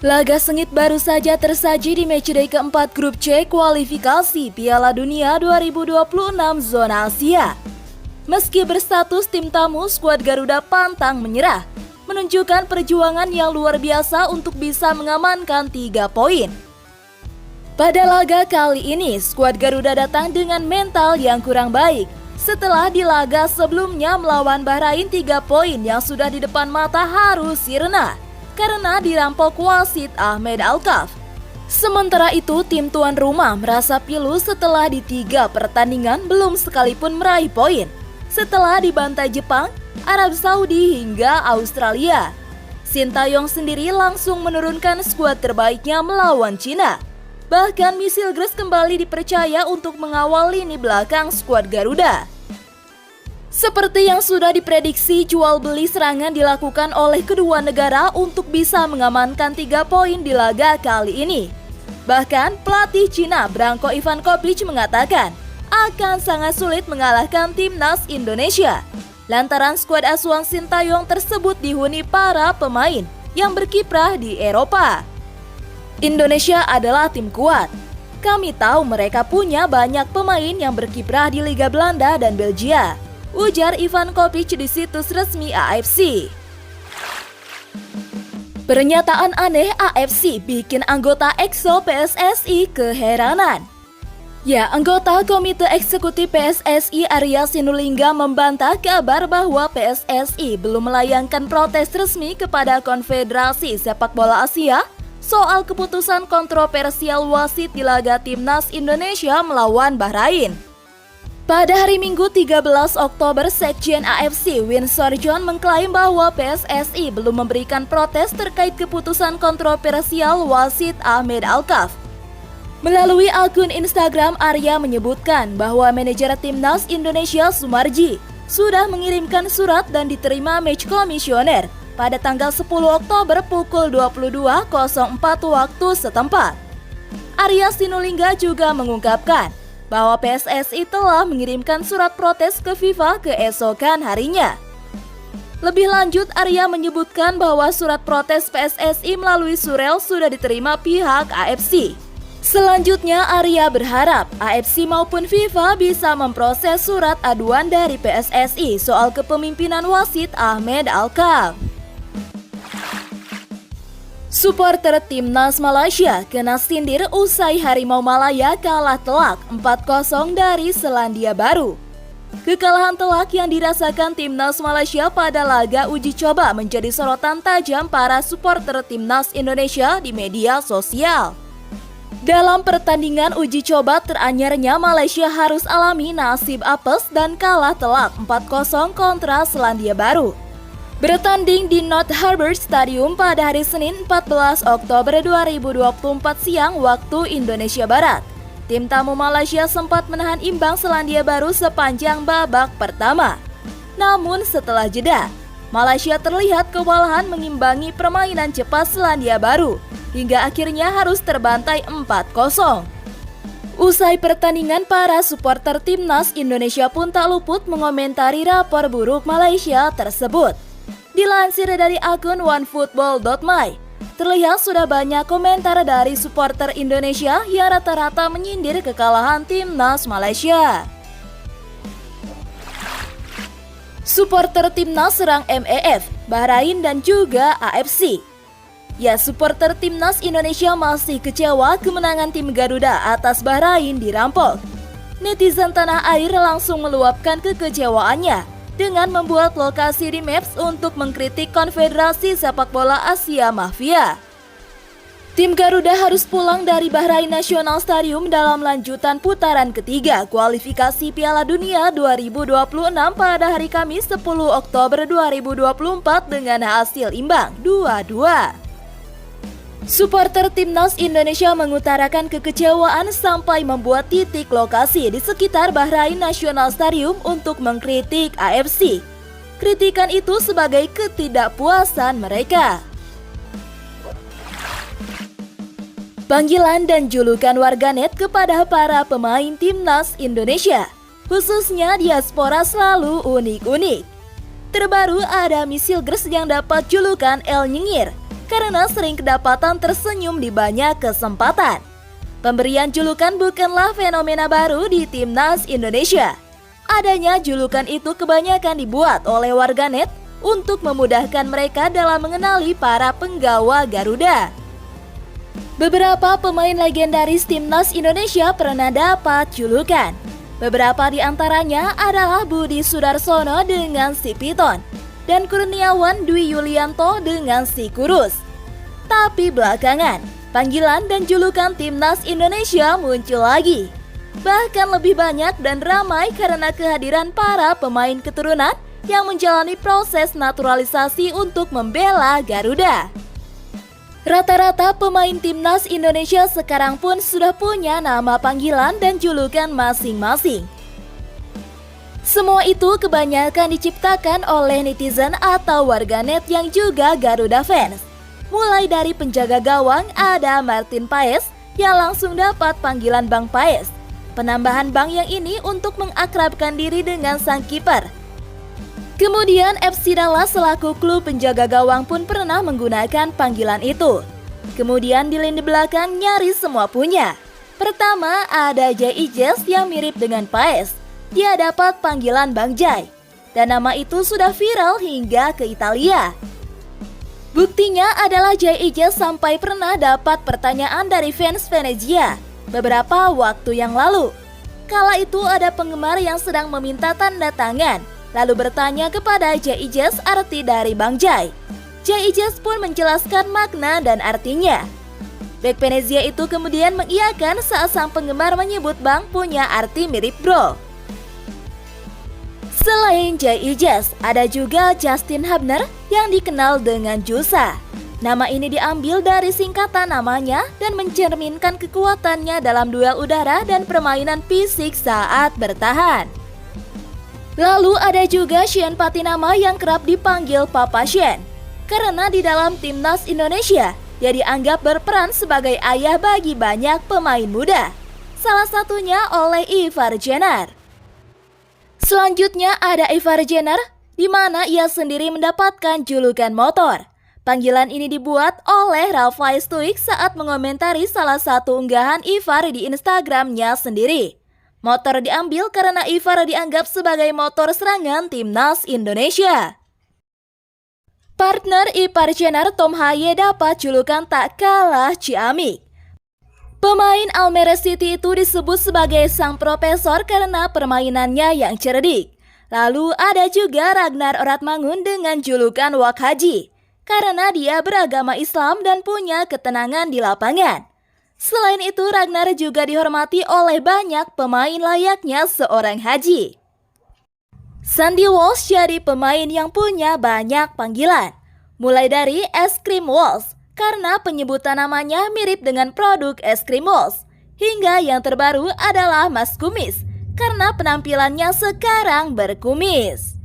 Laga sengit baru saja tersaji di matchday keempat grup C kualifikasi Piala Dunia 2026 zona Asia. Meski berstatus tim tamu, skuad Garuda pantang menyerah, menunjukkan perjuangan yang luar biasa untuk bisa mengamankan 3 poin. Pada laga kali ini, skuad Garuda datang dengan mental yang kurang baik. Setelah di laga sebelumnya melawan Bahrain, 3 poin yang sudah di depan mata harus sirna karena dirampok wasit Ahmed Alkaf. Sementara itu, tim tuan rumah merasa pilu setelah di 3 pertandingan belum sekalipun meraih poin. Setelah dibantai Jepang, Arab Saudi hingga Australia, Sintayong sendiri langsung menurunkan skuad terbaiknya melawan Cina. Bahkan Misil Gres kembali dipercaya untuk mengawal lini belakang skuad Garuda. Seperti yang sudah diprediksi, jual beli serangan dilakukan oleh kedua negara untuk bisa mengamankan 3 poin di laga kali ini. Bahkan pelatih Cina Branko Ivankovic mengatakan akan sangat sulit mengalahkan timnas Indonesia lantaran skuad asuhan Sintayong tersebut dihuni para pemain yang berkiprah di Eropa. Indonesia adalah tim kuat. Kami tahu mereka punya banyak pemain yang berkiprah di Liga Belanda dan Belgia, ujar Ivankovic di situs resmi AFC. Pernyataan aneh AFC bikin anggota EXO PSSI keheranan. Ya, anggota Komite Eksekutif PSSI Arya Sinulinga membantah kabar bahwa PSSI belum melayangkan protes resmi kepada Konfederasi Sepak Bola Asia soal keputusan kontroversial wasit di laga timnas Indonesia melawan Bahrain. Pada hari Minggu 13 Oktober, Sekjen AFC Winsor John mengklaim bahwa PSSI belum memberikan protes terkait keputusan kontroversial wasit Ahmed Alkaf. Melalui akun Instagram, Arya menyebutkan bahwa manajer timnas Indonesia Sumarji sudah mengirimkan surat dan diterima match komisioner pada tanggal 10 Oktober pukul 22.04 waktu setempat. Arya Sinulinga juga mengungkapkan bahwa PSSI telah mengirimkan surat protes ke FIFA keesokan harinya. Lebih lanjut, Arya menyebutkan bahwa surat protes PSSI melalui surel sudah diterima pihak AFC. Selanjutnya, Arya berharap AFC maupun FIFA bisa memproses surat aduan dari PSSI soal kepemimpinan wasit Ahmed Alkaf. Supporter timnas Malaysia kena sindir usai Harimau Malaya kalah telak 4-0 dari Selandia Baru. Kekalahan telak yang dirasakan timnas Malaysia pada laga uji coba menjadi sorotan tajam para supporter timnas Indonesia di media sosial. Dalam pertandingan uji coba teranyarnya, Malaysia harus alami nasib apes dan kalah telak 4-0 kontra Selandia Baru. Bertanding di North Harbour Stadium pada hari Senin 14 Oktober 2024 siang waktu Indonesia Barat, tim tamu Malaysia sempat menahan imbang Selandia Baru sepanjang babak pertama. Namun setelah jeda, Malaysia terlihat kewalahan mengimbangi permainan cepat Selandia Baru hingga akhirnya harus terbantai 4-0. Usai pertandingan, para supporter timnas Indonesia pun tak luput mengomentari rapor buruk Malaysia tersebut. Dilansir dari akun onefootball.my, terlihat sudah banyak komentar dari supporter Indonesia yang rata-rata menyindir kekalahan timnas Malaysia. Supporter timnas serang MEF, Bahrain dan juga AFC. Ya, supporter timnas Indonesia masih kecewa kemenangan tim Garuda atas Bahrain dirampok. Netizen tanah air langsung meluapkan kekecewaannya dengan membuat lokasi di Maps untuk mengkritik Konfederasi Sepak Bola Asia Mafia. Tim Garuda harus pulang dari Bahrain National Stadium dalam lanjutan putaran ketiga kualifikasi Piala Dunia 2026 pada hari Kamis 10 Oktober 2024 dengan hasil imbang 2-2. Supporter timnas Indonesia mengutarakan kekecewaan sampai membuat titik lokasi di sekitar Bahrain National Stadium untuk mengkritik AFC. Kritikan itu sebagai ketidakpuasan mereka. Panggilan dan julukan warganet kepada para pemain timnas Indonesia, khususnya diaspora, selalu unik-unik. Terbaru ada Misil Gres yang dapat julukan El Nyengir karena sering kedapatan tersenyum di banyak kesempatan. Pemberian julukan bukanlah fenomena baru di Timnas Indonesia. Adanya julukan itu kebanyakan dibuat oleh warganet untuk memudahkan mereka dalam mengenali para penggawa Garuda. Beberapa pemain legendaris Timnas Indonesia pernah dapat julukan. Beberapa di antaranya adalah Budi Sudarsono dengan si Piton dan Kurniawan Dwi Yulianto dengan si Kurus. Tapi belakangan, panggilan dan julukan Timnas Indonesia muncul lagi. Bahkan lebih banyak dan ramai karena kehadiran para pemain keturunan yang menjalani proses naturalisasi untuk membela Garuda. Rata-rata pemain Timnas Indonesia sekarang pun sudah punya nama panggilan dan julukan masing-masing. Semua itu kebanyakan diciptakan oleh netizen atau warganet yang juga Garuda fans. Mulai dari penjaga gawang ada Martin Paes yang langsung dapat panggilan Bang Paes. Penambahan Bang yang ini untuk mengakrabkan diri dengan sang kiper. Kemudian FC Dallas selaku klub penjaga gawang pun pernah menggunakan panggilan itu. Kemudian di lini belakang nyaris semua punya. Pertama ada Jay Ijes yang mirip dengan Paes. Dia dapat panggilan Bang Jai. Dan nama itu sudah viral hingga ke Italia. Buktinya adalah Jay Ijes sampai pernah dapat pertanyaan dari fans Venezia beberapa waktu yang lalu. Kala itu ada penggemar yang sedang meminta tanda tangan, lalu bertanya kepada Jay Ijes arti dari Bang Jai. Jay Ijes pun menjelaskan makna dan artinya. Bek Venezia itu kemudian mengiyakan saat sang penggemar menyebut Bang punya arti mirip bro. Selain Jay Ijes, ada juga Justin Hubner yang dikenal dengan Jusa. Nama ini diambil dari singkatan namanya dan mencerminkan kekuatannya dalam duel udara dan permainan fisik saat bertahan. Lalu ada juga Shen Patinama yang kerap dipanggil Papa Shen. Karena di dalam Timnas Indonesia, dia dianggap berperan sebagai ayah bagi banyak pemain muda. Salah satunya oleh Ivar Jenner. Selanjutnya ada Ivar Jenner, di mana ia sendiri mendapatkan julukan motor. Panggilan ini dibuat oleh Rafael Stuik saat mengomentari salah satu unggahan Ivar di Instagramnya sendiri. Motor diambil karena Ivar dianggap sebagai motor serangan Timnas Indonesia. Partner Ivar Jenner Tom Haye dapat julukan tak kalah ciamik. Pemain Almere City itu disebut sebagai sang profesor karena permainannya yang cerdik. Lalu ada juga Ragnar Oratmangun dengan julukan Wak Haji karena dia beragama Islam dan punya ketenangan di lapangan. Selain itu, Ragnar juga dihormati oleh banyak pemain layaknya seorang haji. Sandy Walsh jadi pemain yang punya banyak panggilan. Mulai dari Es Krim Walsh, karena penyebutan namanya mirip dengan produk es krim Walsh. Hingga yang terbaru adalah Mas Kumis, karena penampilannya sekarang berkumis.